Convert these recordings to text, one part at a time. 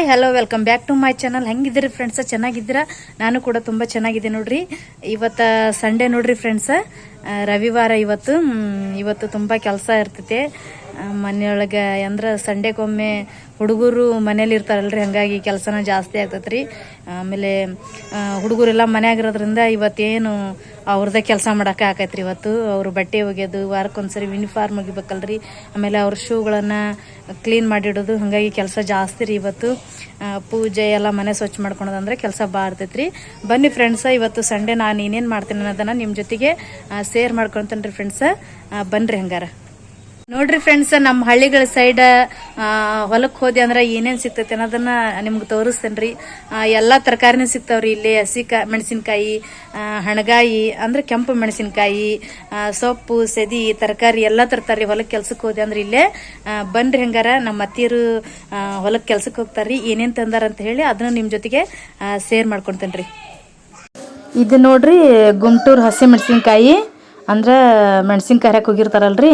Hi hello welcome back to my channel. ಹೆಂಗಿದ್ದೀರಿ friends? ಚೆನ್ನಾಗಿದ್ದೀರಾ? ನಾನು ಕೂಡ ತುಂಬ ಚೆನ್ನಾಗಿದೆ ನೋಡ್ರಿ. ಇವತ್ತು ಸಂಡೇ ನೋಡ್ರಿ ಫ್ರೆಂಡ್ಸ, ರವಿವಾರ. ಇವತ್ತು ತುಂಬ ಕೆಲಸ ಇರ್ತೈತೆ ಮನೆಯೊಳಗೆ. ಅಂದ್ರೆ ಸಂಡೇಗೊಮ್ಮೆ ಹುಡುಗರು ಮನೇಲಿ ಇರ್ತಾರಲ್ರಿ, ಹಾಗಾಗಿ ಕೆಲಸನ ಜಾಸ್ತಿ ಆಗ್ತೈತ್ರಿ. ಆಮೇಲೆ ಹುಡುಗರೆಲ್ಲ ಮನೆಯಾಗಿರೋದ್ರಿಂದ ಇವತ್ತೇನು ಅವ್ರದ್ದೇ ಕೆಲಸ ಮಾಡೋಕೆ ಆಕೈತ್ರಿ. ಇವತ್ತು ಅವರು ಬಟ್ಟೆ ಒಗೆಯೋದು, ವಾರಕ್ಕೊಂದ್ಸರಿ ಯೂನಿಫಾರ್ಮ್ ಒಗಿಬೇಕಲ್ರಿ, ಆಮೇಲೆ ಅವ್ರ ಶೂಗಳನ್ನು ಕ್ಲೀನ್ ಮಾಡಿಡೋದು, ಹಾಗಾಗಿ ಕೆಲಸ ಜಾಸ್ತಿ ರೀ ಇವತ್ತು. ಪೂಜೆ ಎಲ್ಲ ಮನೆ ಸ್ವಚ್ಛ ಮಾಡ್ಕೊಳೋದಂದ್ರೆ ಕೆಲಸ ಭಾಳ ಇರ್ತೈತ್ರಿ. ಬನ್ನಿ ಫ್ರೆಂಡ್ಸ, ಇವತ್ತು ಸಂಡೇ ನಾನು ಏನೇನು ಮಾಡ್ತೀನಿ ಅನ್ನೋದನ್ನು ನಿಮ್ಮ ಜೊತೆಗೆ ಶೇರ್ ಮಾಡ್ಕೊಳ್ತೇನೆ ರೀ ಫ್ರೆಂಡ್ಸ. ಬನ್ನಿರಿ ಹಂಗಾರ. ನೋಡ್ರಿ ಫ್ರೆಂಡ್ಸ್, ನಮ್ಮ ಹಳ್ಳಿಗಳ ಸೈಡ್ ಹೊಲಕ್ಕೆ ಹೋದೆ ಅಂದ್ರೆ ಏನೇನು ಸಿಗ್ತೈತೆ ಅನ್ನೋದನ್ನ ನಿಮ್ಗೆ ತೋರಿಸ್ತೇನೆ ರೀ. ಎಲ್ಲ ತರಕಾರಿನೂ ಸಿಗ್ತಾವ್ರಿ ಇಲ್ಲಿ. ಮೆಣಸಿನ್ಕಾಯಿ, ಹಣಗಾಯಿ ಅಂದ್ರೆ ಕೆಂಪು ಮೆಣಸಿನ್ಕಾಯಿ, ಸೊಪ್ಪು, ಸೆದಿ, ತರಕಾರಿ ಎಲ್ಲ ತರ್ತಾರ್ರಿ ಹೊಲಕ್ಕೆ ಕೆಲ್ಸಕ್ಕೆ ಹೋದೆ ಅಂದ್ರೆ ಇಲ್ಲೇ. ಬನ್ರಿ ಹಂಗಾರ. ನಮ್ಮ ಅತ್ತಿಯರು ಹೊಲಕ್ಕೆ ಕೆಲ್ಸಕ್ಕೆ ಹೋಗ್ತಾರ್ರಿ. ಏನೇನು ತಂದಾರ ಅಂತ ಹೇಳಿ ಅದನ್ನ ನಿಮ್ಮ ಜೊತೆಗೆ ಶೇರ್ ಮಾಡ್ಕೊತೇನೆ ರೀ. ಇದು ನೋಡ್ರಿ ಗುಂಟೂರು ಹಸಿ ಮೆಣಸಿನ್ಕಾಯಿ, ಅಂದ್ರೆ ಮೆಣಸಿನ್ಕಾಯಿ ಹರಕ್ಕೆ ಹೋಗಿರ್ತಾರಲ್ರಿ,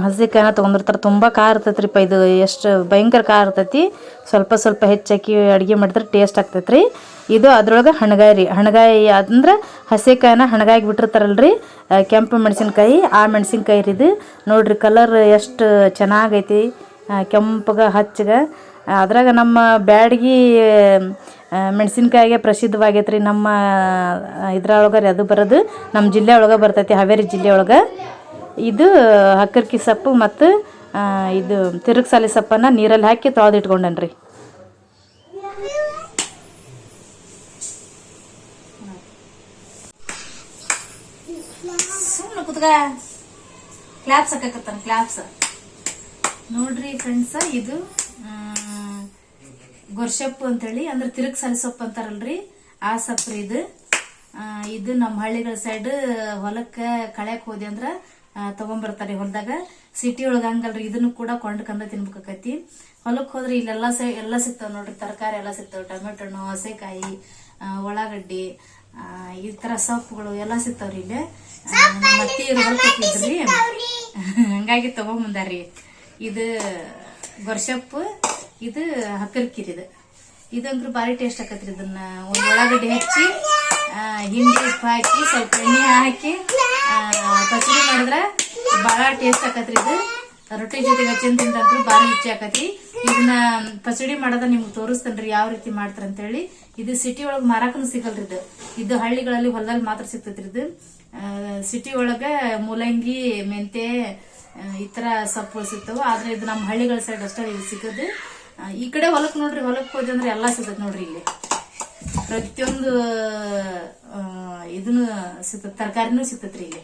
ಹಸಿಕಾಯಿನ ತೊಗೊಂಡಿರ್ತಾರೆ. ತುಂಬ ಖಾರ ಇರ್ತೈತ್ರಿಪ್ಪ ಇದು. ಎಷ್ಟು ಭಯಂಕರ ಖಾರ ಇರ್ತೈತಿ. ಸ್ವಲ್ಪ ಸ್ವಲ್ಪ ಹೆಚ್ಚಾಕಿ ಅಡುಗೆ ಮಾಡಿದ್ರೆ ಟೇಸ್ಟ್ ಆಗ್ತೈತ್ರಿ. ಇದು ಅದ್ರೊಳಗೆ ಹಣಗಾಯಿ ರೀ. ಹಣಗಾಯಿ ಅಂದ್ರೆ ಹಸಿಕಾಯಿನ ಹಣಗಾಯಿಗೆ ಬಿಟ್ಟಿರ್ತಾರಲ್ರಿ, ಕೆಂಪು ಮೆಣಸಿನ್ಕಾಯಿ, ಆ ಮೆಣಸಿನ್ಕಾಯಿ ರೀ ಇದು. ನೋಡ್ರಿ ಕಲರ್ ಎಷ್ಟು ಚೆನ್ನಾಗೈತಿ, ಕೆಂಪಗೆ ಹಚ್ಚಗೆ. ಅದ್ರಾಗ ನಮ್ಮ ಬ್ಯಾಡಗಿ ಮೆಣಸಿನ್ಕಾಯಿಗೆ ಪ್ರಸಿದ್ಧವಾಗೈತ್ರಿ. ನಮ್ಮ ಇದ್ರೊಳಗೆ ಅದು ಬರೋದು ನಮ್ಮ ಜಿಲ್ಲೆ ಒಳಗೆ ಬರ್ತೈತಿ, ಹಾವೇರಿ ಜಿಲ್ಲೆ ಒಳಗೆ. ಇದು ಹಕ್ಕರ್ಕಿ ಸೊಪ್ಪು ಮತ್ತು ಇದು ತಿರುಗ್ಸಾಲಿ ಸೊಪ್ಪನ್ನು ನೀರಲ್ಲಿ ಹಾಕಿ ತೊಳೆದಿಟ್ಕೊಂಡೇನ್ರಿ. ಕ್ಲಾಪ್ಸ್ ಹಾಕಕತ್ತಾನ, ಕ್ಲಾಪ್ಸ್. ನೋಡ್ರಿ ಫ್ರೆಂಡ್ಸ, ಇದು ಗೊರ್ಸೊಪ್ಪು ಅಂತೇಳಿ, ಅಂದ್ರೆ ತಿರುಗ್ಸಾಲಿ ಸೊಪ್ಪು ಅಂತಾರಲ್ರಿ, ಆ ಸೊಪ್ಪು ಇದು. ಇದು ನಮ್ಮ ಹಳ್ಳಿಗಳ ಸೈಡ್ ಹೊಲಕ್ಕೆ ಕಳ್ಯಾಕ್ ಹೋದೆ ಅಂದ್ರ ತಗೊಂಡ್ಬರ್ತಾರೆ ಹೊಲದಾಗ. ಸಿಟಿ ಒಳಗ ಹಂಗಲ್ರಿ, ಇದನ್ನು ಕೂಡ ಕೊಂಡ್ಕಂದ ತಿನ್ಬೇಕಾಕತಿ. ಹೊಲಕ್ಕೆ ಹೋದ್ರೆ ಇಲ್ಲೆಲ್ಲ ಎಲ್ಲ ಸಿಗ್ತಾವ ನೋಡ್ರಿ, ತರಕಾರಿ ಎಲ್ಲ ಸಿಗ್ತಾವ. ಟೊಮೆಟೊ ಹಣ್ಣು, ಹಸೆಕಾಯಿ, ಉಳ್ಳಾಗಡ್ಡಿ, ಈ ತರ ಸೊಪ್ಪುಗಳು ಎಲ್ಲ ಸಿಗ್ತಾವ್ರಿ ಇಲ್ಲಿ. ನಮ್ಮ ಅತ್ತಿಯರು ಹೊಲಕ್ಕೆ ಹೋಗಿದ್ರಿ, ಹಂಗಾಗಿ ತಗೊಂಬಂದಾರ್ರಿ. ಇದು ಗೊರ್ಸೊಪ್ಪು, ಇದು ಹಕ್ಕರ್ಕಿರಿದು. ಇದಂಗ್ರು ಭಾರಿ ಟೇಸ್ಟ್ ಆಕತ್ರಿ. ಇದನ್ನ ಒಂದು ಉಳ್ಳಾಗಡ್ಡಿ ಹೆಚ್ಚಿ, ಹಿಂಡಿ ಉಪ್ಪು ಹಾಕಿ, ಸ್ವಲ್ಪ ಎಣ್ಣೆ ಹಾಕಿ ಪಚಡಿ ಮಾಡಿದ್ರೆ ಭಾಳ ಟೇಸ್ಟ್ ಆಕತ್ರಿ. ಇದು ರೊಟ್ಟಿ ಜೊತೆಗೆ ಹಚ್ಚಿನ ತಿಂತಂದ್ರು ಭಾರಿ ರುಚಿ ಆಕತಿ. ಇದನ್ನ ಪಚಡಿ ಮಾಡೋದ ನಿಮ್ಗೆ ತೋರಿಸ್ತೇನ್ರಿ ಯಾವ ರೀತಿ ಮಾಡ್ತಾರ ಅಂತ ಹೇಳಿ. ಇದು ಸಿಟಿ ಒಳಗೆ ಮಾರಾಕನು ಸಿಗಲ್ರಿ. ಇದು ಹಳ್ಳಿಗಳಲ್ಲಿ ಹೊಲದಲ್ಲಿ ಮಾತ್ರ ಸಿಗ್ತೈತ್ರಿ. ಇದು ಸಿಟಿ ಒಳಗ ಮೂಲಂಗಿ, ಮೆಂತೆ, ಈ ತರ ಸೊಪ್ಪುಗಳು ಸಿಗ್ತಾವ. ಆದ್ರೆ ಇದು ನಮ್ಮ ಹಳ್ಳಿಗಳ ಸೈಡ್ ಅಷ್ಟೇ ಇದು ಸಿಗೋದು. ಈ ಕಡೆ ಹೊಲಕ್ ನೋಡ್ರಿ, ಹೊಲಕ್ ಹೋದೆ ಅಂದ್ರೆ ಎಲ್ಲಾ ಸಿಗ್ತೈತಿ ನೋಡ್ರಿ. ಇಲ್ಲಿ ಪ್ರತಿಯೊಂದು ಇದನ್ನು ಸಿಗ್ತದ, ತರಕಾರಿನೂ ಸಿಗ್ತೈತ್ರಿ ಇಲ್ಲಿ.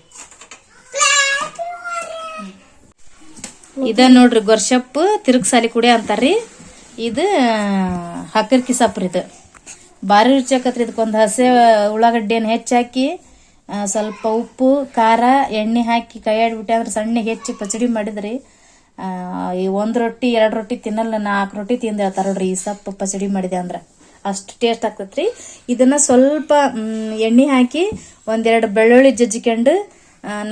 ಇದ ನೋಡ್ರಿ ಗೊರ್ಸೊಪ್ಪು, ತಿರುಗ್ಸಾಲಿ ಕುಡಿ ಅಂತಾರ್ರಿ. ಇದು ಹಕ್ಕರ್ಕಿ ಸೊಪ್ಪು. ಇದು ಭಾರಿ ರುಚಿ ಆಕತ್ರಿ. ಇದಕ್ಕೊಂದು ಹಸೆ ಉಳ್ಳಾಗಡ್ಡಿಯನ್ನು ಹೆಚ್ಚಾಕಿ, ಸ್ವಲ್ಪ ಉಪ್ಪು, ಖಾರ, ಎಣ್ಣೆ ಹಾಕಿ ಕೈಯಾಡ್ಬಿಟ್ಟೆ ಅಂದ್ರೆ ಸಣ್ಣಗೆ ಹೆಚ್ಚಿ ಪಚಡಿ ಮಾಡಿದ್ರಿ. ಈ 1 ರೊಟ್ಟಿ 2 ರೊಟ್ಟಿ ತಿನ್ನಲ್ಲ, 4 ರೊಟ್ಟಿ ತಿಂದು ಹೇಳ್ತಾರ ನೋಡ್ರಿ ಈ ಸೊಪ್ಪು ಪಚಡಿ ಮಾಡಿದೆ ಅಂದ್ರ. ಅಷ್ಟು ಟೇಸ್ಟ್ ಆಗ್ತೈತ್ರಿ. ಇದನ್ನ ಸ್ವಲ್ಪ ಎಣ್ಣೆ ಹಾಕಿ 1-2 ಬೆಳ್ಳುಳ್ಳಿ ಜಜ್ಜಿಕೊಂಡು,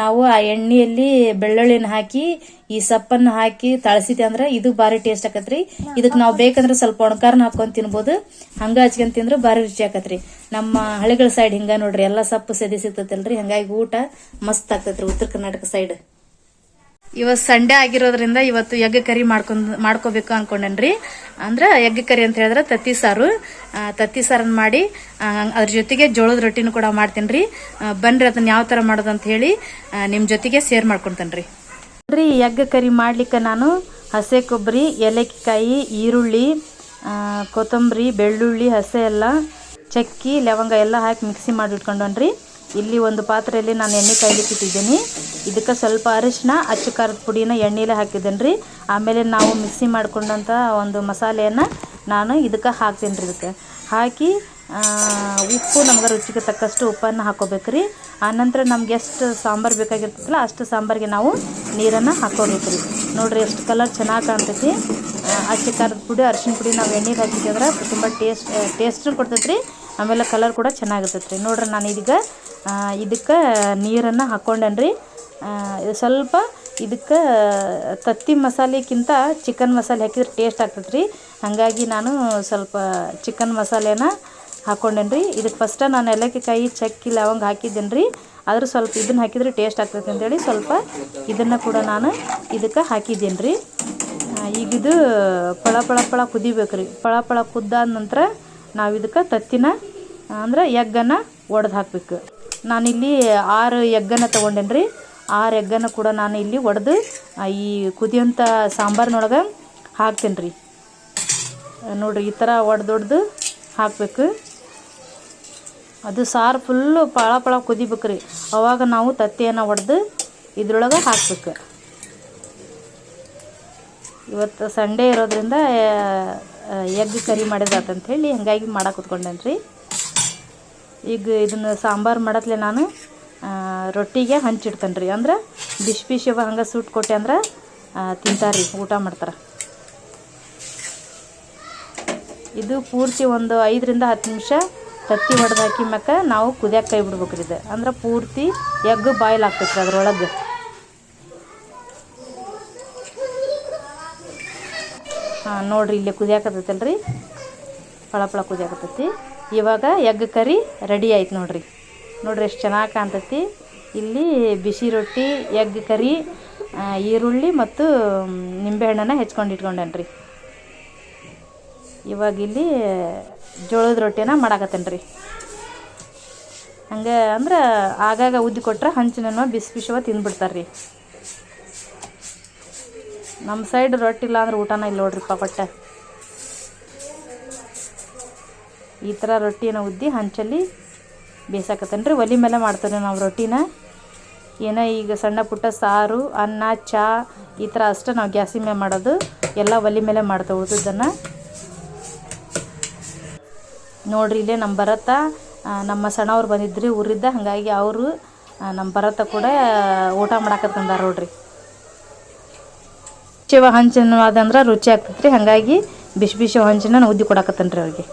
ನಾವು ಆ ಎಣ್ಣೆಯಲ್ಲಿ ಬೆಳ್ಳುಳ್ಳಿನ ಹಾಕಿ ಈ ಸೊಪ್ಪನ್ನು ಹಾಕಿ ತಳಸಿದೆ ಅಂದ್ರೆ ಇದು ಭಾರಿ ಟೇಸ್ಟ್ ಆಕತ್ರಿ. ಇದಕ್ಕೆ ನಾವು ಬೇಕಂದ್ರೆ ಸ್ವಲ್ಪ ಒಣಕಾರನ ಹಾಕೊಂಡ್ ತಿನ್ಬೋದು, ಹಂಗ ಹಚ್ಕೊಂಡ್ ತಿಂದ್ರೆ ಭಾರಿ ರುಚಿ ಆಕತ್ರಿ. ನಮ್ಮ ಹಳ್ಳಿಗಳ ಸೈಡ್ ಹಿಂಗ ನೋಡ್ರಿ, ಎಲ್ಲಾ ಸೊಪ್ಪು ಸೆದಿ ಸಿಗ್ತೈತಲ್ರಿ, ಹಂಗಾಗಿ ಊಟ ಮಸ್ತ್ ಆಗ್ತೈತ್ರಿ ಉತ್ತರ ಕರ್ನಾಟಕ ಸೈಡ್. ಇವತ್ತು ಸಂಡೇ ಆಗಿರೋದ್ರಿಂದ ಇವತ್ತು ಎಗ್ ಕರಿ ಮಾಡ್ಕೋಬೇಕು ಅನ್ಕೊಂಡೇನ್ರಿ. ಅಂದ್ರೆ ಎಗ್ ಕರಿ ಅಂತ ಹೇಳಿದ್ರೆ ತತ್ತಿ ಸಾರನ್ನ ಮಾಡಿ, ಅದ್ರ ಜೊತೆಗೆ ಜೋಳದ ರೊಟ್ಟಿನೂ ಕೂಡ ಮಾಡ್ತೇನ್ರಿ. ಬನ್ರಿ ಅದನ್ನ ಯಾವ ತರ ಮಾಡೋದು ಅಂತ ಹೇಳಿ ನಿಮ್ ಜೊತೆಗೆ ಶೇರ್ ಮಾಡ್ಕೊಂತೇನ್ರಿ. ಎಗ್ ಕರಿ ಮಾಡ್ಲಿಕ್ಕೆ ನಾನು ಹಸೆ ಕೊಬ್ಬರಿ, ಏಲಕ್ಕಿಕಾಯಿ, ಈರುಳ್ಳಿ, ಕೊತ್ತಂಬರಿ, ಬೆಳ್ಳುಳ್ಳಿ, ಹಸೆ ಎಲ್ಲ, ಚಕ್ಕಿ, ಲವಂಗ ಎಲ್ಲ ಹಾಕಿ ಮಿಕ್ಸಿ ಮಾಡಿ ಇಟ್ಕೊಂಡ್ರಿ. ಇಲ್ಲಿ ಒಂದು ಪಾತ್ರೆಯಲ್ಲಿ ನಾನು ಎಣ್ಣೆ ಕಾಯ್ಲಿಕ್ಕೆ ಇಟ್ಟಿದ್ದೀನಿ. ಇದಕ್ಕೆ ಸ್ವಲ್ಪ ಅರಿಶಿನ, ಅಚ್ಚು ಖಾರದ ಪುಡಿನ ಎಣ್ಣೆಲೆ ಹಾಕಿದ್ದೇನೆ. ಆಮೇಲೆ ನಾವು ಮಿಕ್ಸಿ ಮಾಡ್ಕೊಂಡಂಥ ಒಂದು ಮಸಾಲೆಯನ್ನು ನಾನು ಇದಕ್ಕೆ ಹಾಕ್ತೇನೆ ರೀ. ಇದಕ್ಕೆ ಹಾಕಿ ಉಪ್ಪು, ನಮ್ಗೆ ರುಚಿಗೆ ತಕ್ಕಷ್ಟು ಉಪ್ಪನ್ನು ಹಾಕೋಬೇಕ್ರಿ. ಆನಂತರ ನಮ್ಗೆ ಎಷ್ಟು ಸಾಂಬಾರು ಬೇಕಾಗಿರ್ತೈತಲ್ಲ ಅಷ್ಟು ಸಾಂಬಾರಿಗೆ ನಾವು ನೀರನ್ನು ಹಾಕೋಬೇಕ್ರಿ. ನೋಡ್ರಿ ಎಷ್ಟು ಕಲರ್ ಚೆನ್ನಾಗಿ ಕಾಣ್ತೈತಿ. ಅಚ್ಚು ಖಾರದ ಪುಡಿ, ಅರಿಶಿನ ಪುಡಿ ನಾವು ಎಣ್ಣೆಗೆ ಹಾಕಿದ್ರೆ ತುಂಬ ಟೇಸ್ಟು ಕೊಡ್ತೈತ್ರಿ. ಆಮೇಲೆ ಕಲರ್ ಕೂಡ ಚೆನ್ನಾಗಿರ್ತೈತ್ರಿ. ನೋಡ್ರಿ ನಾನು ಇದಕ್ಕೆ ನೀರನ್ನು ಹಾಕ್ಕೊಂಡೇನ್ರಿ. ಸ್ವಲ್ಪ ಇದಕ್ಕೆ ತತ್ತಿ ಮಸಾಲೆಕ್ಕಿಂತ ಚಿಕನ್ ಮಸಾಲೆ ಹಾಕಿದ್ರೆ ಟೇಸ್ಟ್ ಆಗ್ತದೆ ರೀ. ಹಾಗಾಗಿ ನಾನು ಸ್ವಲ್ಪ ಚಿಕನ್ ಮಸಾಲೆನ ಹಾಕ್ಕೊಂಡೇನಿ ರೀ. ಇದಕ್ಕೆ ಫಸ್ಟ ನಾನು ಏಲಕ್ಕಿಕಾಯಿ ಚಕ್ಕಿ ಲವಂಗ ಹಾಕಿದ್ದೇನೆ ರೀ. ಆದ್ರೆ ಸ್ವಲ್ಪ ಇದನ್ನು ಹಾಕಿದ್ರೆ ಟೇಸ್ಟ್ ಆಗ್ತೈತೆ ಅಂತೇಳಿ ಸ್ವಲ್ಪ ಇದನ್ನು ಕೂಡ ನಾನು ಇದಕ್ಕೆ ಹಾಕಿದ್ದೇನೆ ರೀ. ಈಗ ಇದು ಪಳ ಕುದಿಬೇಕು ರೀ. ಪಳ ಕುದ್ದಾದ ನಂತರ ನಾವು ಇದಕ್ಕೆ ತತ್ತಿನ ಅಂದ್ರೆ ಎಗ್ಗನ್ನು ಒಡೆದು ಹಾಕಬೇಕು. ನಾನಿಲ್ಲಿ 6 ಎಗ್ಗನ್ನು ತೊಗೊಂಡೇನಿ ರೀ. 6 ಎಗ್ಗನ್ನು ಕೂಡ ನಾನು ಇಲ್ಲಿ ಒಡೆದು ಈ ಕುದಿಯೋಂಥ ಸಾಂಬಾರಿನೊಳಗೆ ಹಾಕ್ತೇನೆ ರೀ. ನೋಡಿರಿ, ಈ ಥರ ಒಡೆದು ಹಾಕಬೇಕು. ಅದು ಸಾರು ಫುಲ್ಲು ಪಳ ಕುದಿಬೇಕು ರೀ. ಅವಾಗ ನಾವು ತತ್ತಿಯನ್ನು ಒಡೆದು ಇದ್ರೊಳಗೆ ಹಾಕಬೇಕು. ಇವತ್ತು ಸಂಡೇ ಇರೋದ್ರಿಂದ ಎಗ್ ಕರಿ ಮಾಡಿದಾತಂಥೇಳಿ ಹಾಗಾಗಿ ಮಾಡಕ್ಕೆ ಕೂತ್ಕೊಂಡೇನಿ ರೀ. ಈಗ ಇದನ್ನು ಸಾಂಬಾರು ಮಾಡತ್ಲೆ ನಾನು ರೊಟ್ಟಿಗೆ ಹಂಚಿಡ್ತೇನೆ ರೀ. ಅಂದ್ರೆ ಬಿಸಿ ಹಂಗೆ ಸುಟ್ಟು ಕೊಟ್ಟೆ ಅಂದ್ರೆ ತಿಂತಾರೆ ರೀ, ಊಟ ಮಾಡ್ತಾರೆ. ಇದು ಪೂರ್ತಿ ಒಂದು 5ರಿಂದ 10 ನಿಮಿಷ ತತ್ತಿ ಹೊಡೆದು ಹಾಕಿ ಮ್ಯಾಕ ನಾವು ಕುದಿಯಕ್ಕೆ ಕೈ ಬಿಡ್ಬೇಕು ರೀ. ಇದು ಅಂದ್ರೆ ಪೂರ್ತಿ ಎಗ್ ಬಾಯ್ಲ್ ಆಗ್ತೈತೆ ರೀ ಅದ್ರೊಳಗೆ. ನೋಡಿರಿ, ಇಲ್ಲಿ ಕುದಿಯಾಕತ್ತೈತಲ್ಲ ರೀ, ಪಳ ಕುದಿಯಾಕತ್ತೈತಿ. ಇವಾಗ ಎಗ್ ಕರಿ ರೆಡಿ ಆಯ್ತು ನೋಡಿರಿ. ಎಷ್ಟು ಚೆನ್ನಾಗಿ ಕಾಣ್ತೈತಿ. ಇಲ್ಲಿ ಬಿಸಿ ರೊಟ್ಟಿ, ಎಗ್ ಕರಿ, ಈರುಳ್ಳಿ ಮತ್ತು ನಿಂಬೆಹಣ್ಣನ್ನು ಹೆಚ್ಕೊಂಡು ಇಟ್ಕೊಂಡೇನಿ ರೀ. ಇವಾಗ ಇಲ್ಲಿ ಜೋಳದ ರೊಟ್ಟಿನ ಮಾಡಾಕತ್ತೇನೆ ರೀ. ಹಂಗೆ ಅಂದ್ರೆ ಆಗಾಗ ಉದ್ದಿ ಕೊಟ್ರೆ ಹಂಚಿನ ಬಿಸಿವ ತಿಂದ್ಬಿಡ್ತಾರೆ ರೀ. ನಮ್ಮ ಸೈಡ್ ರೊಟ್ಟಿ ಇಲ್ಲ ಅಂದ್ರೆ ಊಟನ ಇಲ್ಲ ನೋಡ್ರಿಪ್ಪ ಕೊಟ್ಟೆ. ಈ ಥರ ರೊಟ್ಟಿನ ಉದ್ದಿ ಹಂಚಲ್ಲಿ ಬೇಯಿಸಾಕತ್ತೇನೆ ರೀ. ಒಲೆ ಮೇಲೆ ಮಾಡ್ತೇವೆ ನಾವು ರೊಟ್ಟಿನ. ಏನೋ ಈಗ ಸಣ್ಣ ಪುಟ್ಟ ಸಾರು, ಅನ್ನ, ಚಹಾ ಈ ಥರ ಅಷ್ಟೇ ನಾವು ಗ್ಯಾಸಿನ ಮೇಲೆ ಮಾಡೋದು. ಎಲ್ಲ ಒಲೆ ಮೇಲೆ ಮಾಡ್ತೇವೆ ಉಳಿದದ್ದನ್ನು. ನೋಡ್ರಿ, ಇಲ್ಲೇ ನಮ್ಮ ಭರತ, ನಮ್ಮ ಸಣ್ಣವ್ರು ಬಂದಿದ್ರಿ ಊರಿದ್ದ. ಹಾಗಾಗಿ ಅವರು ನಮ್ಮ ಭರತ ಕೂಡ ಊಟ ಮಾಡಾಕತ್ತಂದಾರ ನೋಡ್ರಿ. ಬಿಸಿವ ಹಂಚಿನ ಅದಂದ್ರೆ ರುಚಿ ಆಗ್ತೈತೆ ರೀ. ಹಾಗಾಗಿ ಬಿಸಿ ಹಂಚಿನ ನಾನು ಉದ್ದಿ ಕೊಡಾಕತ್ತೇನೆ ರೀ ಅವ್ರಿಗೆ.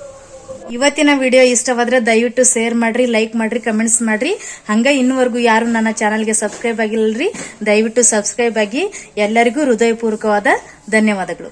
ಇವತ್ತಿನ ವಿಡಿಯೋ ಇಷ್ಟವಾದರೆ ದಯವಿಟ್ಟು ಶೇರ್ ಮಾಡಿರಿ, ಲೈಕ್ ಮಾಡಿರಿ, ಕಮೆಂಟ್ಸ್ ಮಾಡಿರಿ. ಹಂಗೆ ಇನ್ನುವರೆಗೂ ಯಾರು ನನ್ನ ಚಾನಲ್ಗೆ ಸಬ್ಸ್ಕ್ರೈಬ್ ಆಗಿಲ್ಲರಿ, ದಯವಿಟ್ಟು ಸಬ್ಸ್ಕ್ರೈಬ್ ಆಗಿ. ಎಲ್ಲರಿಗೂ ಹೃದಯಪೂರ್ವಕವಾದ ಧನ್ಯವಾದಗಳು.